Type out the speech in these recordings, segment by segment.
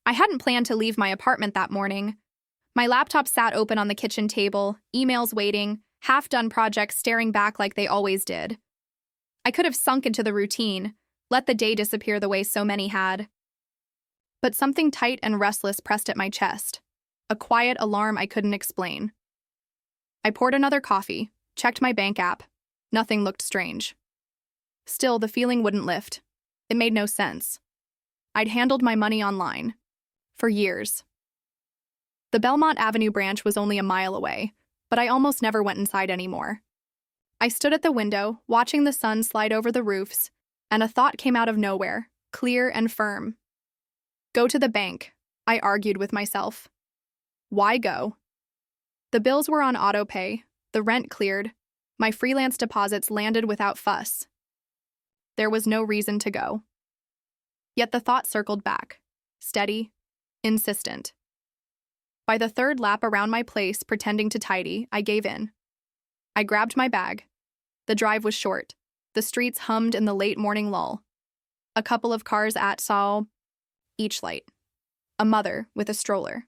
I hadn't planned to leave my apartment that morning. My laptop sat open on the kitchen table, emails waiting, half-done projects staring back like they always did. I could have sunk into the routine, let the day disappear the way so many had. But something tight and restless pressed at my chest, a quiet alarm I couldn't explain. I poured another coffee, checked my bank app. Nothing looked strange. Still, the feeling wouldn't lift. It made no sense. I'd handled my money online. For years. The Belmont Avenue branch was only a mile away, but I almost never went inside anymore. I stood at the window, watching the sun slide over the roofs, and a thought came out of nowhere, clear and firm. Go to the bank, I argued with myself. Why go? The bills were on autopay, the rent cleared, my freelance deposits landed without fuss. There was no reason to go. Yet the thought circled back, steady, insistent. By the third lap around my place, pretending to tidy, I gave in. I grabbed my bag. The drive was short. The streets hummed in the late morning lull. A couple of cars saw each light. A mother with a stroller.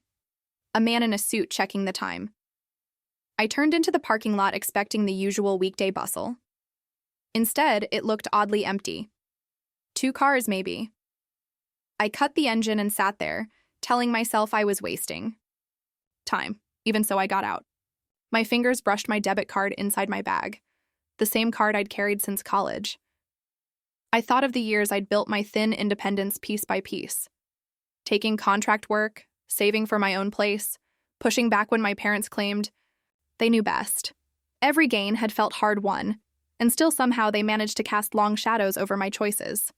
A man in a suit checking the time. I turned into the parking lot expecting the usual weekday bustle. Instead, it looked oddly empty. 2 cars, maybe. I cut the engine and sat there, telling myself I was wasting time. Even so, I got out. My fingers brushed my debit card inside my bag, the same card I'd carried since college. I thought of the years I'd built my thin independence piece by piece. Taking contract work, saving for my own place, pushing back when my parents claimed they knew best. Every gain had felt hard-won, and still somehow they managed to cast long shadows over my choices.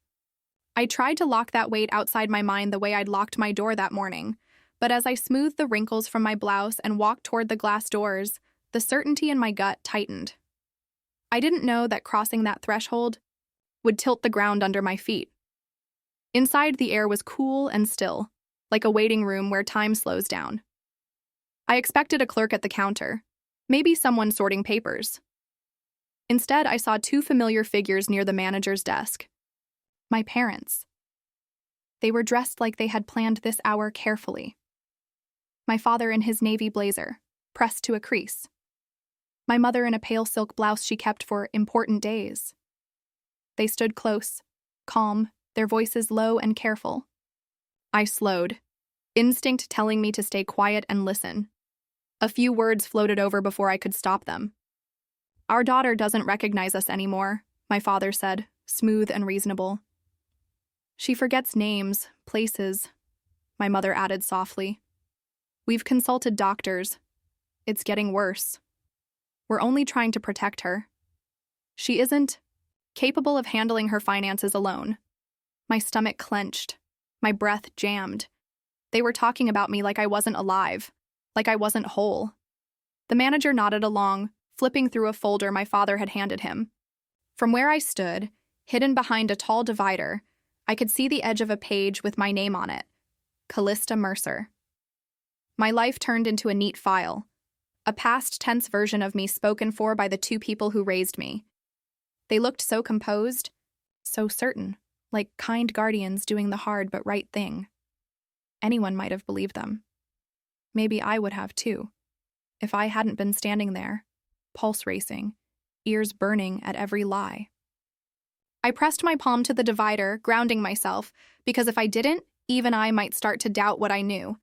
I tried to lock that weight outside my mind the way I'd locked my door that morning, but as I smoothed the wrinkles from my blouse and walked toward the glass doors, the certainty in my gut tightened. I didn't know that crossing that threshold would tilt the ground under my feet. Inside, the air was cool and still, like a waiting room where time slows down. I expected a clerk at the counter, maybe someone sorting papers. Instead, I saw 2 familiar figures near the manager's desk. My parents. They were dressed like they had planned this hour carefully. My father in his navy blazer, pressed to a crease. My mother in a pale silk blouse she kept for important days. They stood close, calm, their voices low and careful. I slowed, instinct telling me to stay quiet and listen. A few words floated over before I could stop them. Our daughter doesn't recognize us anymore, my father said, smooth and reasonable. She forgets names, places, my mother added softly. We've consulted doctors. It's getting worse. We're only trying to protect her. She isn't capable of handling her finances alone. My stomach clenched, my breath jammed. They were talking about me like I wasn't alive, like I wasn't whole. The manager nodded along, flipping through a folder my father had handed him. From where I stood, hidden behind a tall divider, I could see the edge of a page with my name on it, Callista Mercer. My life turned into a neat file, a past tense version of me spoken for by the 2 people who raised me. They looked so composed, so certain, like kind guardians doing the hard but right thing. Anyone might have believed them. Maybe I would have too, if I hadn't been standing there, pulse racing, ears burning at every lie. I pressed my palm to the divider, grounding myself, because if I didn't, even I might start to doubt what I knew.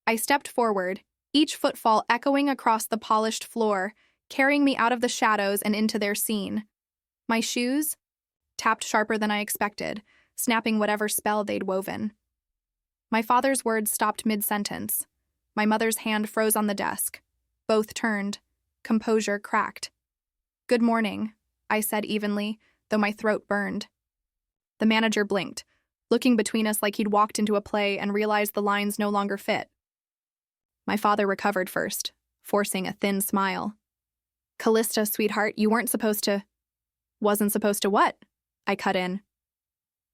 I stepped forward, each footfall echoing across the polished floor, carrying me out of the shadows and into their scene. My shoes tapped sharper than I expected, snapping whatever spell they'd woven. My father's words stopped mid-sentence. My mother's hand froze on the desk. Both turned. Composure cracked. "Good morning," I said evenly, though my throat burned. The manager blinked, looking between us like he'd walked into a play and realized the lines no longer fit. My father recovered first, forcing a thin smile. "Callista, sweetheart, you weren't supposed to—" "Wasn't supposed to what?" I cut in.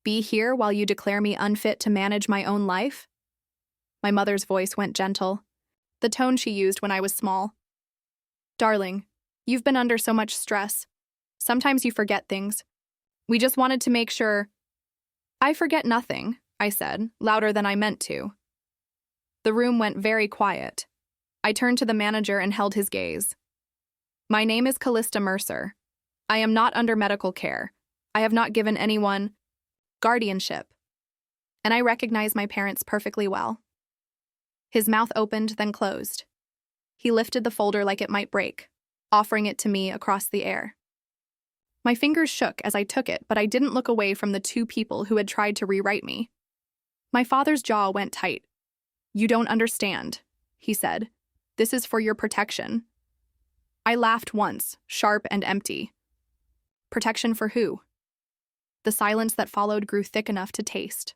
"Be here while you declare me unfit to manage my own life?" My mother's voice went gentle, the tone she used when I was small. "Darling, you've been under so much stress. Sometimes you forget things. We just wanted to make sure—" "I forget nothing," I said, louder than I meant to. The room went very quiet. I turned to the manager and held his gaze. My name is Callista Mercer. I am not under medical care. I have not given anyone guardianship. And I recognize my parents perfectly well. His mouth opened, then closed. He lifted the folder like it might break, offering it to me across the air. My fingers shook as I took it, but I didn't look away from the two people who had tried to rewrite me. My father's jaw went tight. "You don't understand," he said. "This is for your protection." I laughed once, sharp and empty. Protection for who? The silence that followed grew thick enough to taste.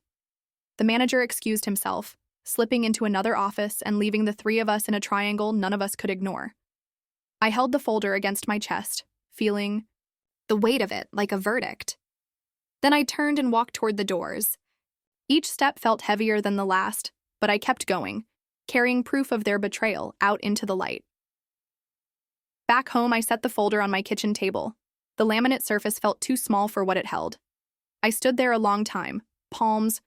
The manager excused himself, slipping into another office and leaving the three of us in a triangle none of us could ignore. I held the folder against my chest, feeling the weight of it like a verdict. Then I turned and walked toward the doors. Each step felt heavier than the last, but I kept going, carrying proof of their betrayal out into the light. Back home, I set the folder on my kitchen table. The laminate surface felt too small for what it held. I stood there a long time, palms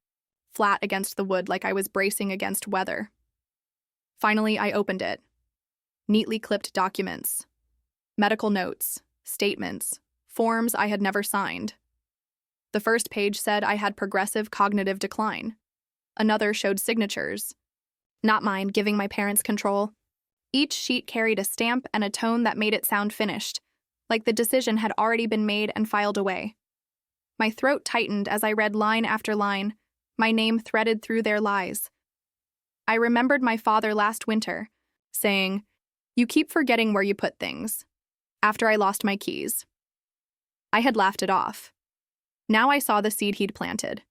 flat against the wood like I was bracing against weather. Finally, I opened it. Neatly clipped documents. Medical notes, statements, forms I had never signed. The first page said I had progressive cognitive decline. Another showed signatures. Not mine, giving my parents control. Each sheet carried a stamp and a tone that made it sound finished, like the decision had already been made and filed away. My throat tightened as I read line after line, my name threaded through their lies. I remembered my father last winter, saying, "You keep forgetting where you put things," after I lost my keys. I had laughed it off. Now I saw the seed he'd planted.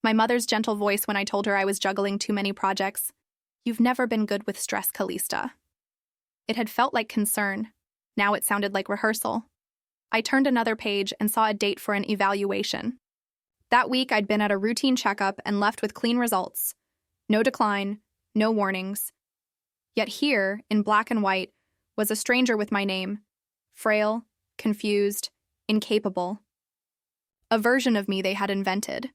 My mother's gentle voice when I told her I was juggling too many projects. "You've never been good with stress, Callista." It had felt like concern. Now it sounded like rehearsal. I turned another page and saw a date for an evaluation. That week, I'd been at a routine checkup and left with clean results. No decline, no warnings. Yet here, in black and white, was a stranger with my name. Frail, confused, incapable. A version of me they had invented.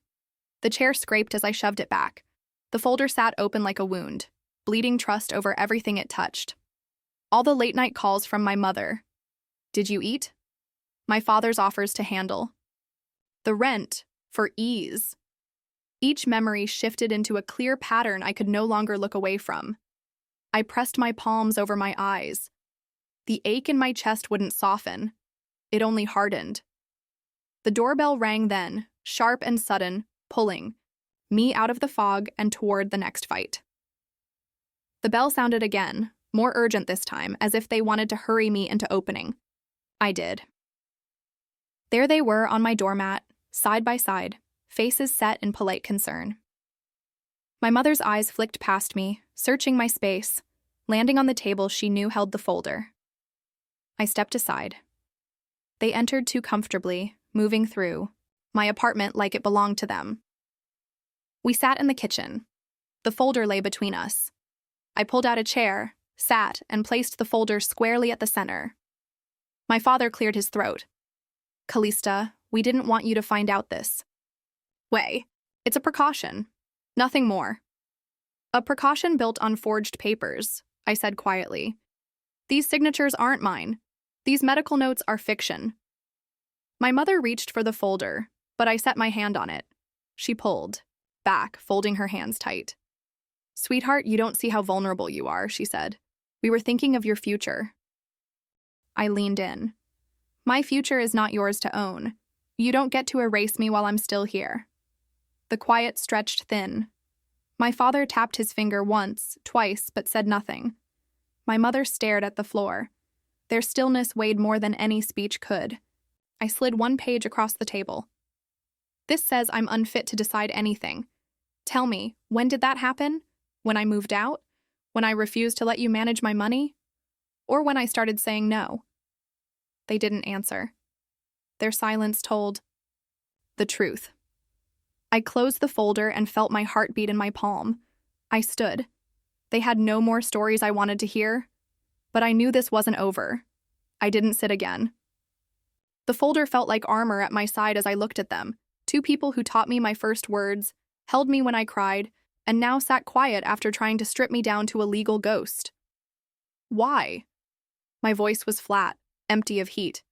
The chair scraped as I shoved it back. The folder sat open like a wound, bleeding trust over everything it touched. All the late-night calls from my mother. "Did you eat?" My father's offers to handle. The rent, for ease. Each memory shifted into a clear pattern I could no longer look away from. I pressed my palms over my eyes. The ache in my chest wouldn't soften. It only hardened. The doorbell rang then, sharp and sudden, pulling me out of the fog and toward the next fight. The bell sounded again, more urgent this time, as if they wanted to hurry me into opening. I did. There they were on my doormat, side by side, faces set in polite concern. My mother's eyes flicked past me, searching my space, landing on the table she knew held the folder. I stepped aside. They entered too comfortably, moving through, my apartment like it belonged to them. We sat in the kitchen. The folder lay between us. I pulled out a chair, sat, and placed the folder squarely at the center. My father cleared his throat. "Callista, we didn't want you to find out this way. It's a precaution. Nothing more." "A precaution built on forged papers," I said quietly. "These signatures aren't mine. These medical notes are fiction." My mother reached for the folder, but I set my hand on it. She pulled back, folding her hands tight. "Sweetheart, you don't see how vulnerable you are," she said. "We were thinking of your future." I leaned in. "My future is not yours to own. You don't get to erase me while I'm still here." The quiet stretched thin. My father tapped his finger once, twice, but said nothing. My mother stared at the floor. Their stillness weighed more than any speech could. I slid one page across the table. "This says I'm unfit to decide anything. Tell me, when did that happen? When I moved out? When I refused to let you manage my money? Or when I started saying no?" They didn't answer. Their silence told the truth. I closed the folder and felt my heart beat in my palm. I stood. They had no more stories I wanted to hear, but I knew this wasn't over. I didn't sit again. The folder felt like armor at my side as I looked at them, two people who taught me my first words, held me when I cried, and now sat quiet after trying to strip me down to a legal ghost. Why? My voice was flat, empty of heat.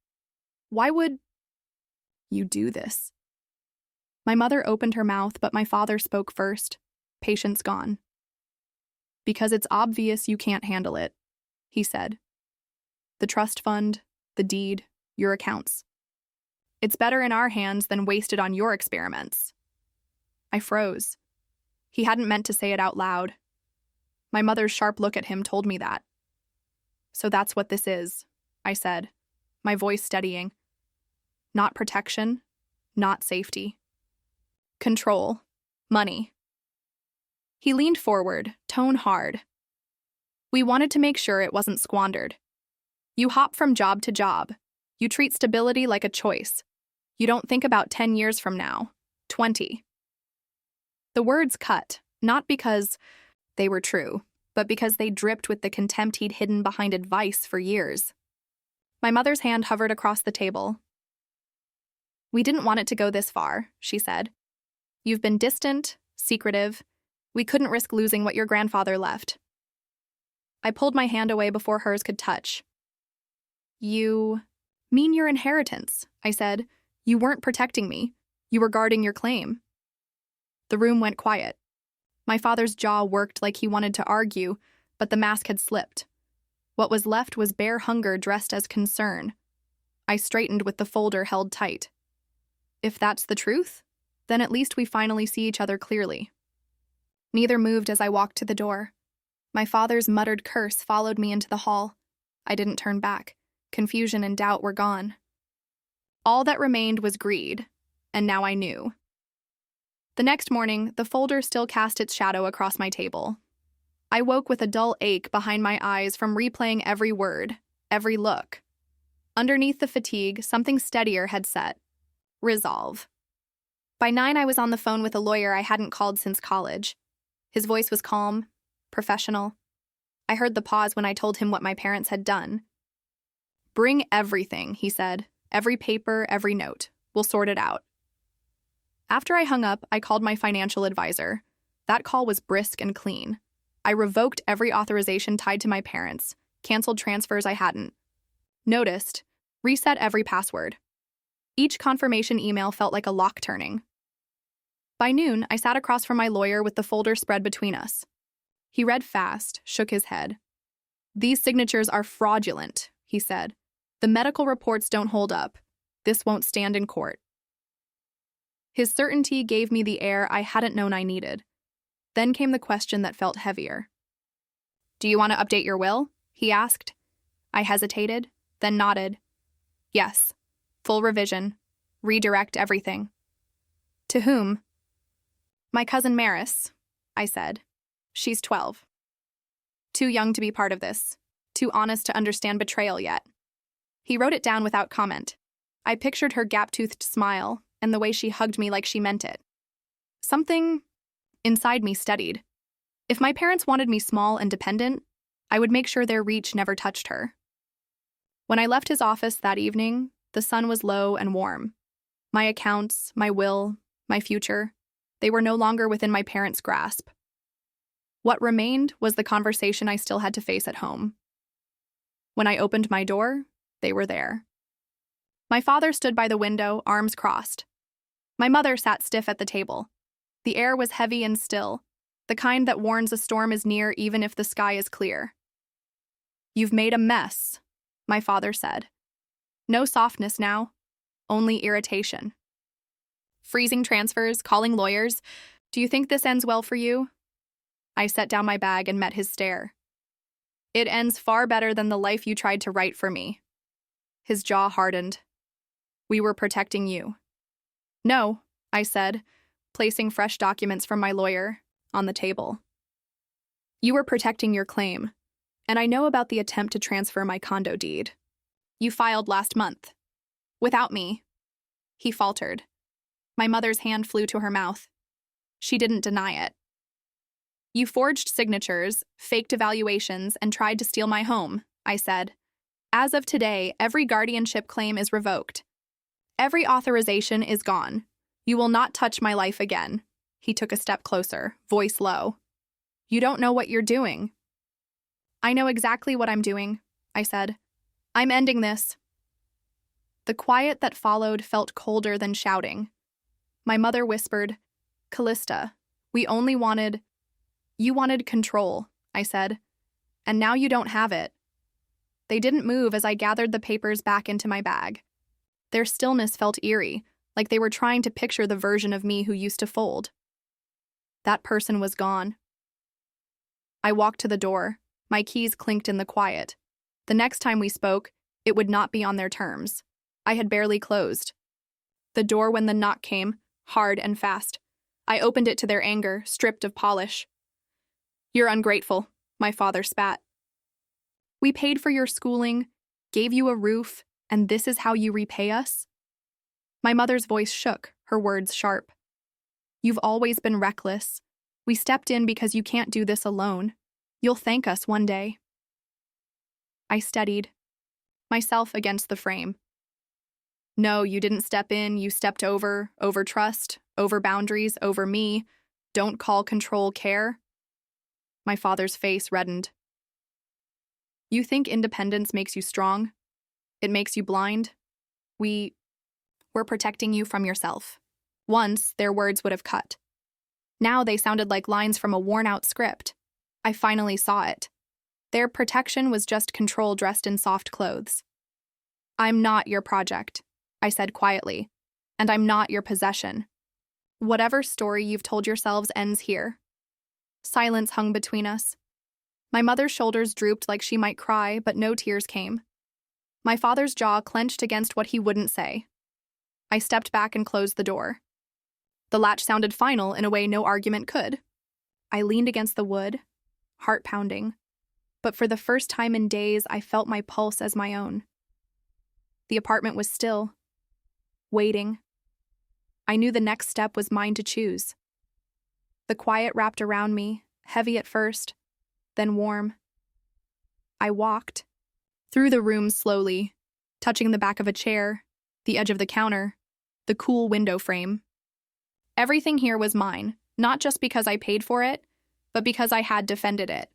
Why would you do this? My mother opened her mouth, but my father spoke first, patience gone. Because it's obvious you can't handle it, he said. The trust fund, the deed, your accounts. It's better in our hands than wasted on your experiments. I froze. He hadn't meant to say it out loud. My mother's sharp look at him told me that. So that's what this is, I said, my voice steadying. Not protection, not safety. Control, money. He leaned forward, tone hard. We wanted to make sure it wasn't squandered. You hop from job to job. You treat stability like a choice. You don't think about 10 years from now, 20. The words cut, not because they were true, but because they dripped with the contempt he'd hidden behind advice for years. My mother's hand hovered across the table. We didn't want it to go this far, she said. You've been distant, secretive. We couldn't risk losing what your grandfather left. I pulled my hand away before hers could touch. You mean your inheritance, I said. You weren't protecting me. You were guarding your claim. The room went quiet. My father's jaw worked like he wanted to argue, but the mask had slipped. What was left was bare hunger dressed as concern. I straightened with the folder held tight. If that's the truth, then at least we finally see each other clearly. Neither moved as I walked to the door. My father's muttered curse followed me into the hall. I didn't turn back. Confusion and doubt were gone. All that remained was greed, and now I knew. The next morning, the folder still cast its shadow across my table. I woke with a dull ache behind my eyes from replaying every word, every look. Underneath the fatigue, something steadier had set. Resolve. By 9, I was on the phone with a lawyer I hadn't called since college. His voice was calm, professional. I heard the pause when I told him what my parents had done. Bring everything, he said. Every paper, every note. We'll sort it out. After I hung up, I called my financial advisor. That call was brisk and clean. I revoked every authorization tied to my parents, canceled transfers I hadn't noticed, reset every password. Each confirmation email felt like a lock turning. By noon, I sat across from my lawyer with the folder spread between us. He read fast, shook his head. These signatures are fraudulent, he said. The medical reports don't hold up. This won't stand in court. His certainty gave me the air I hadn't known I needed. Then came the question that felt heavier. Do you want to update your will? He asked. I hesitated, then nodded. Yes. Full revision. Redirect everything. To whom? My cousin Maris, I said. She's 12. Too young to be part of this. Too honest to understand betrayal yet. He wrote it down without comment. I pictured her gap-toothed smile and the way she hugged me like she meant it. Something inside me steadied. If my parents wanted me small and dependent, I would make sure their reach never touched her. When I left his office that evening, the sun was low and warm. My accounts, my will, my future, they were no longer within my parents' grasp. What remained was the conversation I still had to face at home. When I opened my door, they were there. My father stood by the window, arms crossed. My mother sat stiff at the table. The air was heavy and still, the kind that warns a storm is near even if the sky is clear. You've made a mess, my father said. No softness now, only irritation. Freezing transfers, calling lawyers. Do you think this ends well for you? I set down my bag and met his stare. It ends far better than the life you tried to write for me. His jaw hardened. We were protecting you. No, I said, placing fresh documents from my lawyer on the table. You were protecting your claim, and I know about the attempt to transfer my condo deed. You filed last month. Without me. He faltered. My mother's hand flew to her mouth. She didn't deny it. You forged signatures, faked evaluations, and tried to steal my home, I said. As of today, every guardianship claim is revoked. Every authorization is gone. You will not touch my life again, He took a step closer, voice low. You don't know what you're doing. I know exactly what I'm doing, I said. I'm ending this. The quiet that followed felt colder than shouting. My mother whispered, Callista, we only wanted... You wanted control, I said. And now you don't have it. They didn't move as I gathered the papers back into my bag. Their stillness felt eerie, like they were trying to picture the version of me who used to fold. That person was gone. I walked to the door. My keys clinked in the quiet. The next time we spoke, it would not be on their terms. I had barely closed. The door when the knock came, hard and fast. I opened it to their anger, stripped of polish. You're ungrateful, my father spat. We paid for your schooling, gave you a roof, and this is how you repay us? My mother's voice shook, her words sharp. You've always been reckless. We stepped in because you can't do this alone. You'll thank us one day. I steadied myself against the frame. No, you didn't step in, you stepped over trust, over boundaries, over me. Don't call control care. My father's face reddened. You think independence makes you strong? It makes you blind? We're protecting you from yourself. Once, their words would have cut. Now they sounded like lines from a worn-out script. I finally saw it. Their protection was just control dressed in soft clothes. I'm not your project, I said quietly, and I'm not your possession. Whatever story you've told yourselves ends here. Silence hung between us. My mother's shoulders drooped like she might cry, but no tears came. My father's jaw clenched against what he wouldn't say. I stepped back and closed the door. The latch sounded final in a way no argument could. I leaned against the wood, heart pounding. But for the first time in days, I felt my pulse as my own. The apartment was still, waiting. I knew the next step was mine to choose. The quiet wrapped around me, heavy at first, then warm. I walked through the room slowly, touching the back of a chair, the edge of the counter, the cool window frame. Everything here was mine, not just because I paid for it, but because I had defended it.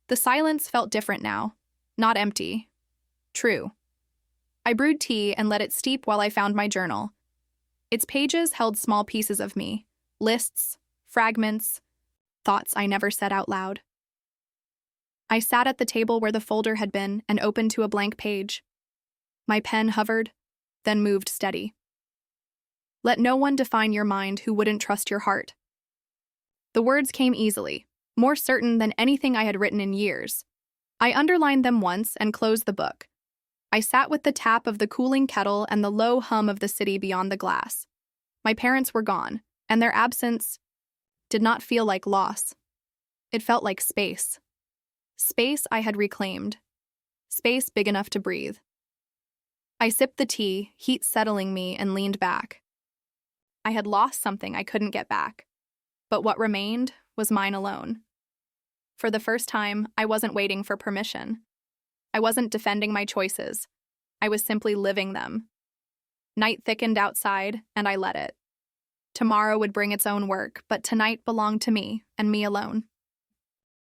The silence felt different now, not empty. True. I brewed tea and let it steep while I found my journal. Its pages held small pieces of me, lists, fragments, thoughts I never said out loud. I sat at the table where the folder had been and opened to a blank page. My pen hovered, then moved steady. Let no one define your mind who wouldn't trust your heart. The words came easily, more certain than anything I had written in years. I underlined them once and closed the book. I sat with the tap of the cooling kettle and the low hum of the city beyond the glass. My parents were gone, and their absence did not feel like loss. It felt like space. Space I had reclaimed. Space big enough to breathe. I sipped the tea, heat settling me, and leaned back. I had lost something I couldn't get back, but what remained was mine alone. For the first time, I wasn't waiting for permission. I wasn't defending my choices. I was simply living them. Night thickened outside, and I let it. Tomorrow would bring its own work, but tonight belonged to me, and me alone.